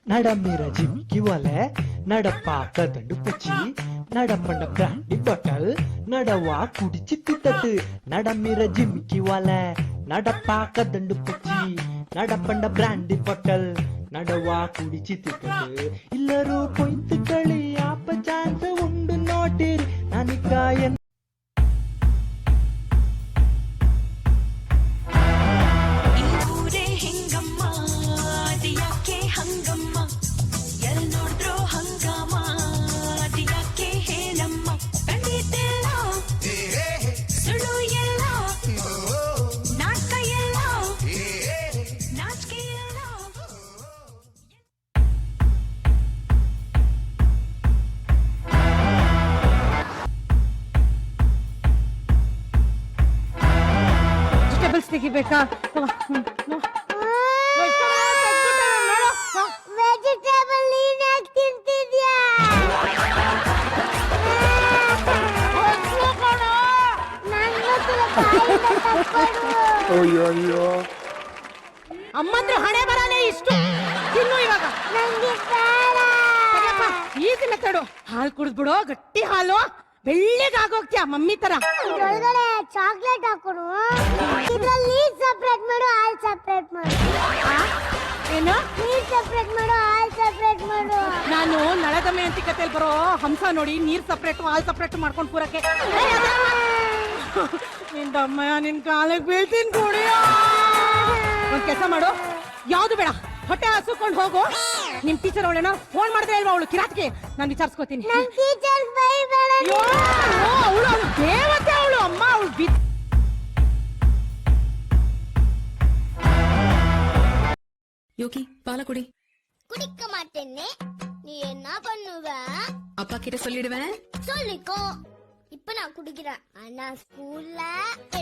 నడమిర జిమ్కి వలె నడపాక దండు పచ్చి நடப்பண்ட பிராண்டி பாட்டல் நடவா குடிச்சு தித்தட்டு நடமிர ಜಿಮ್ಕಿ ವಲೆ நடப்பாக்க ದಂಡು ಪಚ್ಚಿ நடப்பண்ட பிராண்டி பாட்டல் நடவா குடிச்சு தித்தட்டு ಎಲ್ಲರೂ ಕೊಯ್ತು ಕಳಿ ಆಪ ಚಾನ್ಸ್ ಉಂಡು ನೋಟಿರಿ ನನಕಾಯ ತೆಗಿಬೇಕಾ ವೆಜಿಟೇಬಲ್ ನೀನ್ ಯಾಕೆ ತಿಂತಿದ್ಯಾ? ಅಯ್ಯೋ ಅಮ್ಮಂದ್ರ ಹಣೆ ಬರಾನೆ ಇಷ್ಟು ತಿನ್ನು ಇವಾಗ. ನಂಗೆ ಬೇಡ. Easy method. ಹಾಲು ಕುಡಿದ್ಬಿಡು, ಗಟ್ಟಿ ಹಾಲು, ಬೆಳ್ಳಗಾಗೋಗ್ತೀಯ ಮಮ್ಮಿ ತರ. ಇದ್ರೊಳಗಡೆ ಚಾಕ್ಲೇಟ್ ಹಾಕೋಣ, ಇದ್ರಲ್ಲಿ ನೀರ್ ಸಪ್ರೇಟ್ ಮಾಡು, ಹಾಲ್ ಸಪ್ರೇಟ್ ಮಾಡು. ಏನು? ನೀರ್ ಸಪ್ರೇಟ್ ಮಾಡು, ಹಾಲ್ ಸಪ್ರೇಟ್ ಮಾಡು. ನಾನು ನಳದಮೆ ಅಂತ ಕತೆಯಲ್ಲಿ ಬರೋ ಹಂಸ ನೋಡಿ ನೀರ್ ಸಪ್ರೇಟ್ ಹಾಲ್ ಸಪ್ರೇಟ್ ಮಾಡ್ಕೊಂಡು ಪೂರಕ್ಕೆ. ನಿಂದಮ್ಮ ನಿನ್ ಕಾಲಕ್ಕೆ ಬೀಳ್ತೀನಿ ಕುಡಿಯ. ಒಂದ್ ಕೆಲಸ ಮಾಡು, ಯಾವ್ದು ಬೇಡ, ಹೊಟ್ಟೆ ಹಸುಕೊಂಡು ಹೋಗು. ನಿಮ್ ಟೀಚರ್ ಅವಳೇನೋ ಫೋನ್ ಮಾಡಿದ್ರೆ ಇಲ್ವಾ ಅವಳು ಕಿರಾತ್ಗೆ, ನಾನು ವಿಚಾರಿಸ್ಕೋತೀನಿ. ನನ್ ಟೀಚರ್ ಬೈಬೇಡ. ಅವಳು ದೇವತೆ, ಅವಳು ಅಮ್ಮ, ಅವಳು யோகி பால குடி. குடிக்க மாட்டேன்னு நீ என்ன பண்ணுவ? அப்பா கிட்ட சொல்லிடுவேன். சொல்லிக்கோ. இப்ப நான் குடிக்கிறேன், ஆனா ஸ்கூல்ல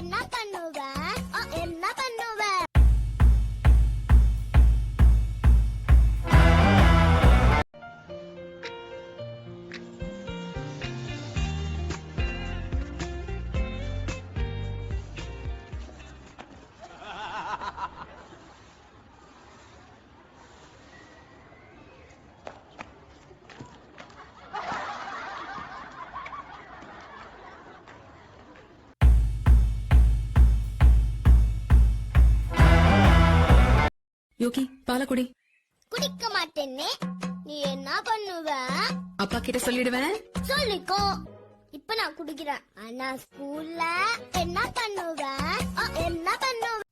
என்ன பண்ணுவ? என்ன பண்ணுவ? யோகி பால குடி. குடிக்க மாட்டேன்னு நீ என்ன பண்ணுவ? அப்பா கிட்ட சொல்லிடுவேன். சொல்லிக்கோ. இப்ப நான் குடிக்கிறேன், ஆனா ஸ்கூல்ல என்ன பண்ணுவ? என்ன பண்ணுவ?